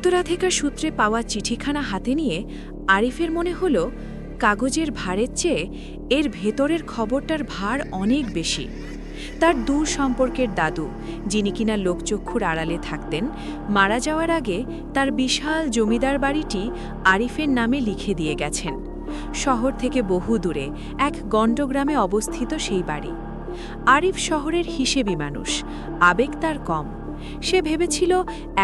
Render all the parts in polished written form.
উত্তরাধিকার সূত্রে পাওয়া চিঠিখানা হাতে নিয়ে আরিফের মনে হল কাগজের ভারের চেয়ে এর ভেতরের খবরটার ভার অনেক বেশি। তার দূর সম্পর্কের দাদু, যিনি কিনা লোকচক্ষুর আড়ালে থাকতেন, মারা যাওয়ার আগে তার বিশাল জমিদার বাড়িটি আরিফের নামে লিখে দিয়ে গেছেন। শহর থেকে বহু দূরে এক গণ্ডগ্রামে অবস্থিত সেই বাড়ি। আরিফ শহরের হিসেবি মানুষ, আবেগ তার কম। সে ভেবেছিল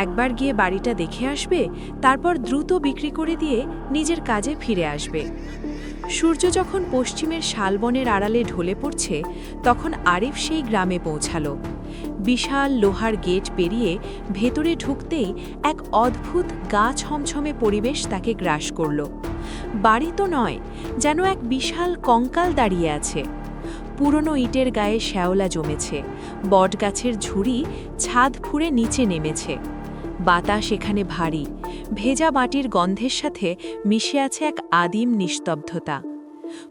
একবার গিয়ে বাড়িটা দেখে আসবে, তারপর দ্রুত বিক্রি করে দিয়ে নিজের কাজে ফিরে আসবে। সূর্য যখন পশ্চিমের শালবনের আড়ালে ঢলে পড়ছে, তখন আরিফ সেই গ্রামে পৌঁছালো। বিশাল লোহার গেট পেরিয়ে ভেতরে ঢুকতেই এক অদ্ভুত গা ছমছমে পরিবেশ তাকে গ্রাস করল। বাড়ি তো নয়, যেন এক বিশাল কঙ্কাল দাঁড়িয়ে আছে। পুরনো ইটের গায়ে শ্যাওলা জমেছে, বটগাছের ঝুড়ি ছাদ ফুঁড়ে নিচে নেমেছে। বাতাস এখানে ভারী, ভেজা মাটির গন্ধের সাথে মিশে আছে এক আদিম নিস্তব্ধতা।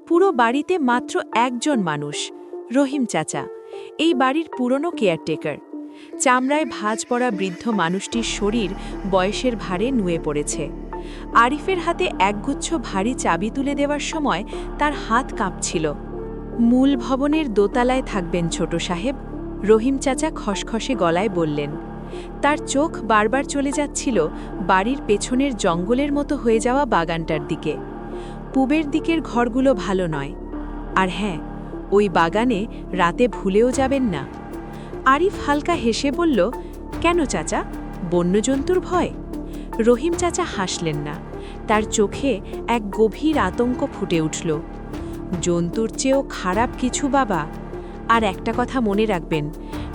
পুরো বাড়িতে মাত্র একজন মানুষ, রহিম চাচা, এই বাড়ির পুরনো কেয়ারটেকার। চামড়ায় ভাঁজ পড়া বৃদ্ধ মানুষটির শরীর বয়সের ভারে নুয়ে পড়েছে। আরিফের হাতে একগুচ্ছ ভারী চাবি তুলে দেওয়ার সময় তার হাত কাঁপছিল। মূল ভবনের দোতলায় থাকবেন ছোট সাহেব, রহিম চাচা খসখসে গলায় বললেন। তার চোখ বারবার চলে যাচ্ছিল বাড়ির পেছনের জঙ্গলের মতো হয়ে যাওয়া বাগানটার দিকে। পূবের দিকের ঘরগুলো ভালো নয়। আর হ্যাঁ, ওই বাগানে রাতে ভুলেও যাবেন না। আরিফ হালকা হেসে বলল, কেন চাচা, বন্যজন্তুর ভয়? রহিম চাচা হাসলেন না, তার চোখে এক গভীর আতঙ্ক ফুটে উঠল। জন্তুর চেয়েও খারাপ কিছু বাবা। আর একটা কথা মনে রাখবেন,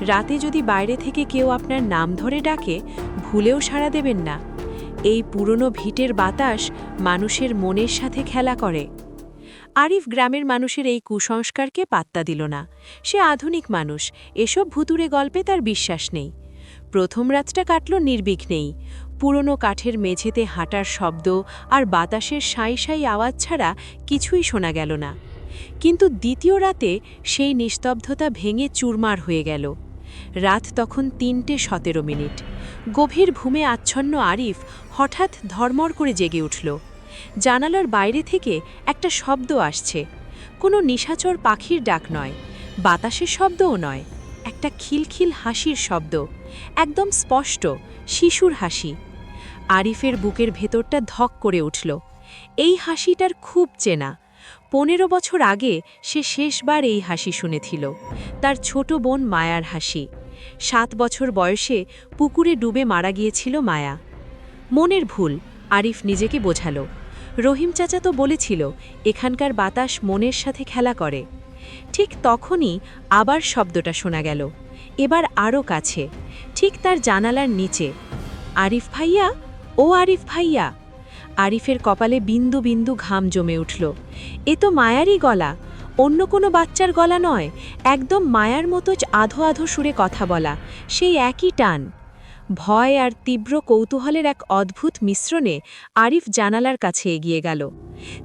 রাতে যদি বাইরে থেকে কেউ আপনার নাম ধরে ডাকে, ভুলেও সাড়া দেবেন না। এই পুরনো ভিটের বাতাস মানুষের মনের সাথে খেলা করে। আরিফ গ্রামের মানুষের এই কুসংস্কারকে পাত্তা দিল না। সে আধুনিক মানুষ, এসব ভুতুড়ে গল্পে তার বিশ্বাস নেই। প্রথম রাতটা কাটল নির্বিঘ্নেই। পুরনো কাঠের মেঝেতে হাঁটার শব্দ আর বাতাসের সাঁই সাঁই আওয়াজ ছাড়া কিছুই শোনা গেল না। কিন্তু দ্বিতীয় রাতে সেই নিস্তব্ধতা ভেঙে চুরমার হয়ে গেল। রাত তখন ৩:১৭। গভীর ঘুমে আচ্ছন্ন আরিফ হঠাৎ ধর্মর করে জেগে উঠল। জানালার বাইরে থেকে একটা শব্দ আসছে। কোনো নিশাচর পাখির ডাক নয়, বাতাসের শব্দও নয়, একটা খিলখিল হাসির শব্দ, একদম স্পষ্ট, শিশুর হাসি। আরিফের বুকের ভেতরটা ধক করে উঠল। এই হাসিটার খুব চেনা। ১৫ বছর আগে সে শেষবার এই হাসি শুনেছিল, তার ছোট বোন মায়ার হাসি। ৭ বছর বয়সে পুকুরে ডুবে মারা গিয়েছিল মায়া। মনের ভুল, আরিফ নিজেকে বোঝালো। রহিম চাচা তো বলেছিল, এখানকার বাতাস মনের সাথে খেলা করে। ঠিক তখনই আবার শব্দটা শোনা গেল, এবার আরও কাছে, ঠিক তার জানালার নিচে। আরিফ ভাইয়া, ও আরিফ ভাইয়া! আরিফের কপালে বিন্দু বিন্দু ঘাম জমে উঠল। এ তো মায়ারই গলা, অন্য কোনো বাচ্চার গলা নয়। একদম মায়ার মতো আধো আধো সুরে কথা বলা, সেই একই টান। ভয় আর তীব্র কৌতূহলের এক অদ্ভুত মিশ্রণে আরিফ জানালার কাছে এগিয়ে গেল।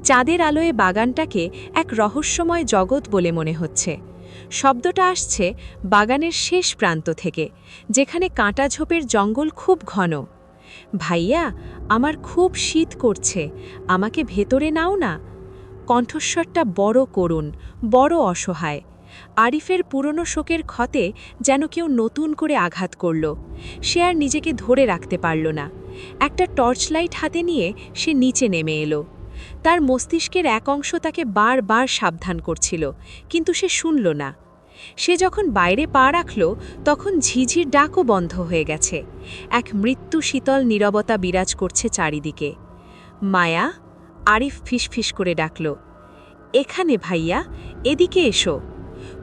চাঁদের আলোয় বাগানটাকে এক রহস্যময় জগৎ বলে মনে হচ্ছে। শব্দটা আসছে বাগানের শেষ প্রান্ত থেকে, যেখানে কাঁটা ঝোপের জঙ্গল খুব ঘন। ভাইয়া, আমার খুব শীত করছে, আমাকে ভেতরে নাও না। কণ্ঠস্বরটা বড় করুণ, বড় অসহায়। আরিফের পুরনো শোকের ক্ষতে যেন কেউ নতুন করে আঘাত করল। সে আর নিজেকে ধরে রাখতে পারল না। একটা টর্চলাইট হাতে নিয়ে সে নিচে নেমে এলো। তার মস্তিষ্কের এক অংশ তাকে বারবার সাবধান করছিল, কিন্তু সে শুনল না। সে যখন বাইরে পা রাখল, তখন ঝিঝির ডাকও বন্ধ হয়ে গেছে। এক মৃত্যু শীতল নীরবতা বিরাজ করছে চারিদিকে। মায়া, আরিফ ফিসফিস করে ডাকল, এখানে ভাইয়া, এদিকে এসো।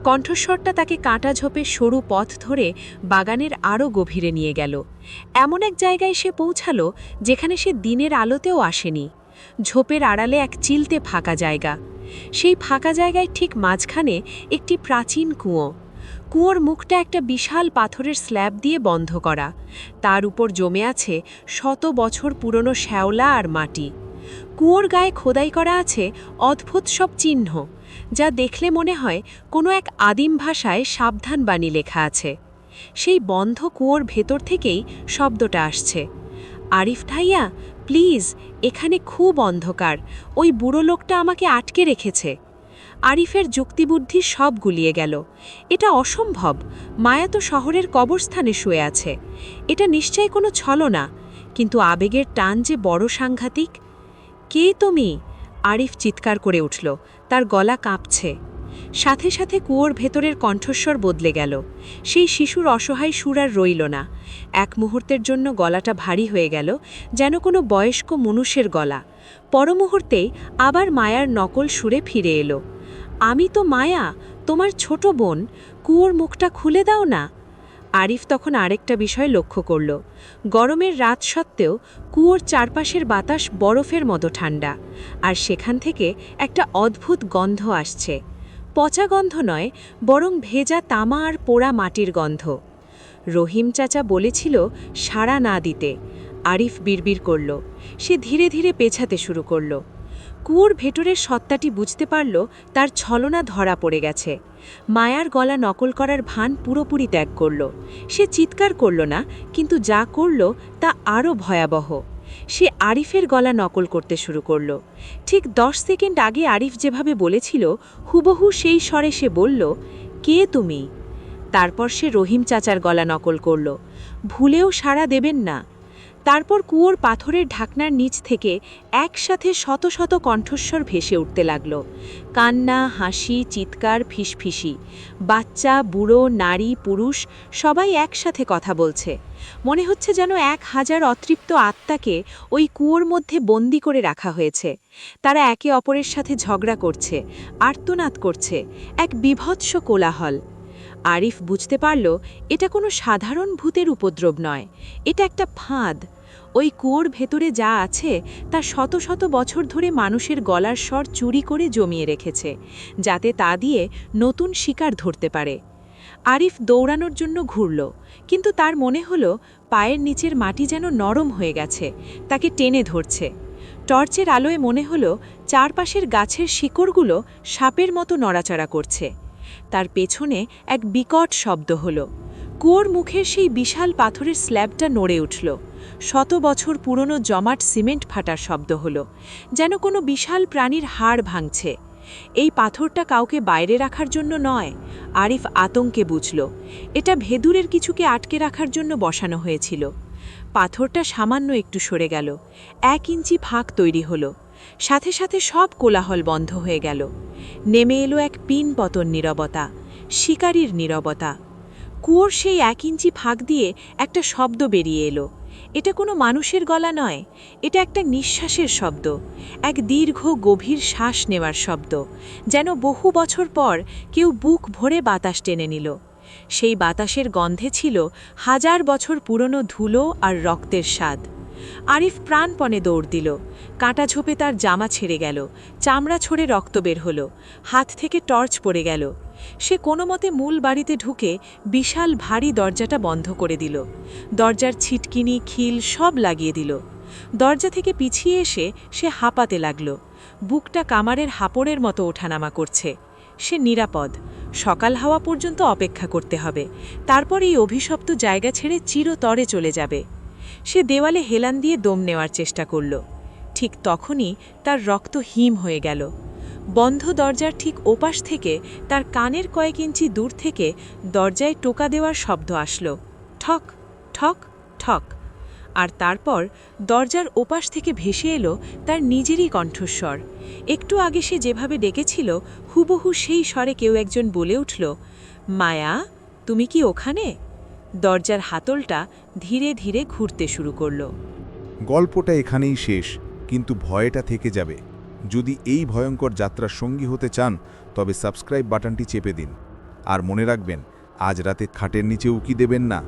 কণ্ঠস্বরটা তাকে কাঁটা ঝোপের সরু পথ ধরে বাগানের আরও গভীরে নিয়ে গেল। এমন এক জায়গায় সে পৌঁছালো যেখানে সে দিনের আলোতেও আসেনি। ঝোপের আড়ালে এক চিলতে ফাঁকা জায়গা। সেই ফাঁকা জায়গায় ঠিক মাঝখানে একটি প্রাচীন কুঁয়ো। কুঁয়োর মুখটা একটা বিশাল পাথরের স্ল্যাব দিয়ে বন্ধ করা। তার উপর জমে আছে ১০০ বছর পুরনো শ্যাওলা আর মাটি। কুঁয়োর গায়ে খোদাই করা আছে অদ্ভুত সব চিহ্ন, যা দেখলে মনে হয় কোনো এক আদিম ভাষায় সাবধান বাণী লেখা আছে। সেই বন্ধ কুঁয়োর ভেতর থেকেই শব্দটা আসছে। আরিফ ভাইয়া, প্লিজ, এখানে খুব অন্ধকার, ওই বুড়ো লোকটা আমাকে আটকে রেখেছে। আরিফের যুক্তিবুদ্ধি সব গুলিয়ে গেল। এটা অসম্ভব, মায়া তো শহরের কবরস্থানে শুয়ে আছে। এটা নিশ্চয়ই কোনো ছলনা, কিন্তু আবেগের টান যে বড় সাংঘাতিক। কে তুমি? আরিফ চিৎকার করে উঠল, তার গলা কাঁপছে। সাথে সাথে কুয়োর ভেতরের কণ্ঠস্বর বদলে গেল। সেই শিশুর অসহায় সুর আর রইল না। এক মুহূর্তের জন্য গলাটা ভারী হয়ে গেল, যেন কোনো বয়স্ক মনুষ্যের গলা। পরমুহূর্তেই আবার মায়ার নকল সুরে ফিরে এলো। আমি তো মায়া, তোমার ছোট বোন, কুয়োর মুখটা খুলে দাও না। আরিফ তখন আরেকটা বিষয় লক্ষ্য করল। গরমের রাত সত্ত্বেও কুয়োর চারপাশের বাতাস বরফের মতো ঠান্ডা, আর সেখান থেকে একটা অদ্ভুত গন্ধ আসছে। পচা গন্ধ নয়, বরং ভেজা তামা আর পোড়া মাটির গন্ধ। রহিম চাচা বলেছিল সাড়া না দিতে। আরিফ বিড়বিড় করল। সে ধীরে ধীরে পেছাতে শুরু করল। কুয়োর ভেতরের সত্তাটি বুঝতে পারল তার ছলনা ধরা পড়ে গেছে। মায়ার গলা নকল করার ভান পুরোপুরি ত্যাগ করল। সে চিৎকার করল না, কিন্তু যা করল তা আরও ভয়াবহ। সে আরিফের গলা নকল করতে শুরু করল। ঠিক 10 সেকেন্ড আগে আরিফ যেভাবে বলেছিল, হুবহু সেই স্বরে সে বলল, কে তুমি? তারপর সে রহিম চাচার গলা নকল করল। ভুলেও সাড়া দেবেন না। তারপর কুয়োর পাথরের ঢাকনার নিচ থেকে একসাথে শত শত কণ্ঠস্বর ভেসে উঠতে লাগল। কান্না, হাসি, চিৎকার, ফিসফিসি। বাচ্চা, বুড়ো, নারী, পুরুষ সবাই একসাথে কথা বলছে। মনে হচ্ছে যেন 1000 অতৃপ্ত আত্মাকে ওই কুয়োর মধ্যে বন্দি করে রাখা হয়েছে। তারা একে অপরের সাথে ঝগড়া করছে, আর্তনাদ করছে, এক বীভৎস কোলাহল। আরিফ বুঝতে পারল এটা কোনো সাধারণ ভূতের উপদ্রব নয়, এটা একটা ফাঁদ। ওই কুয়োর ভেতরে যা আছে তা শত শত বছর ধরে মানুষের গলার স্বর চুরি করে জমিয়ে রেখেছে, যাতে তা দিয়ে নতুন শিকার ধরতে পারে। আরিফ দৌড়ানোর জন্য ঘুরল, কিন্তু তার মনে হলো পায়ের নিচের মাটি যেন নরম হয়ে গেছে, তাকে টেনে ধরছে। টর্চের আলোয় মনে হলো চারপাশের গাছের শিকড়গুলো সাপের মতো নড়াচড়া করছে। তার পেছনে এক বিকট শব্দ হল। কুয়োর মুখের সেই বিশাল পাথরের স্ল্যাবটা নড়ে উঠল। শত বছর পুরনো জমাট সিমেন্ট ফাটার শব্দ হল, যেন কোনো বিশাল প্রাণীর হাড় ভাঙছে। এই পাথরটা কাউকে বাইরে রাখার জন্য নয়, আরিফ আতঙ্কে বুঝল। এটা ভেদুরের কিছুকে আটকে রাখার জন্য বসানো হয়েছিল। পাথরটা সামান্য একটু সরে গেল, 1 ইঞ্চি ফাঁক তৈরি হলো। সাথে সাথে সব কোলাহল বন্ধ হয়ে গেল। নেমে এলো এক পিন পতন নীরবতা, শিকারীর নীরবতা। কুয়োর সেই 1 ইঞ্চি ফাঁক দিয়ে একটা শব্দ বেরিয়ে এলো। এটা কোনো মানুষের গলা নয়, এটা একটা নিঃশ্বাসের শব্দ, এক দীর্ঘ গভীর শ্বাস নেওয়ার শব্দ, যেন বহু বছর পর কেউ বুক ভরে বাতাস টেনে নিল। সেই বাতাসের গন্ধে ছিল 1000 বছর পুরনো ধুলো আর রক্তের স্বাদ। আরিফ প্রাণপণে দৌড় দিল। কাঁটা ঝোপে তার জামা ছেড়ে গেল, চামড়া ছড়ে রক্ত বের হলো, হাত থেকে টর্চ পড়ে গেল। সে কোনোমতে মূল বাড়িতে ঢুকে বিশাল ভারী দরজাটা বন্ধ করে দিল। দরজার ছিটকিনি, খিল সব লাগিয়ে দিল। দরজা থেকে পিছিয়ে এসে সে হাঁপাতে লাগল। বুকটা কামারের হাঁপড়ের মতো ওঠানামা করছে। সে নিরাপদ। সকাল হওয়া পর্যন্ত অপেক্ষা করতে হবে, তারপর এই অভিশপ্ত জায়গা ছেড়ে চিরতরে চলে যাবে। সে দেওয়ালে হেলান দিয়ে দম নেওয়ার চেষ্টা করল। ঠিক তখনই তার রক্ত হিম হয়ে গেল। বন্ধ দরজার ঠিক ওপাশ থেকে তার কানের কয়েক ইঞ্চি দূর থেকে দরজায় টোকা দেওয়ার শব্দ আসলো, ঠক ঠক ঠক। আর তারপর দরজার ওপাশ থেকে ভেসে এলো তার নিজেরই কণ্ঠস্বর। একটু আগে সে যেভাবে ডেকেছিল, হুবহু সেই স্বরে কেউ একজন বলে উঠল, মায়া, তুমি কি ওখানে? দরজার হাতলটা ধীরে ধীরে ঘুরতে শুরু করল। গল্পটা এখানেই শেষ, কিন্তু ভয়টা থেকে যাবে। যদি এই ভয়ঙ্কর যাত্রার সঙ্গী হতে চান, তবে সাবস্ক্রাইব বাটনটি চেপে দিন। আর মনে রাখবেন, আজ রাতে খাটের নিচে উকি দেবেন না।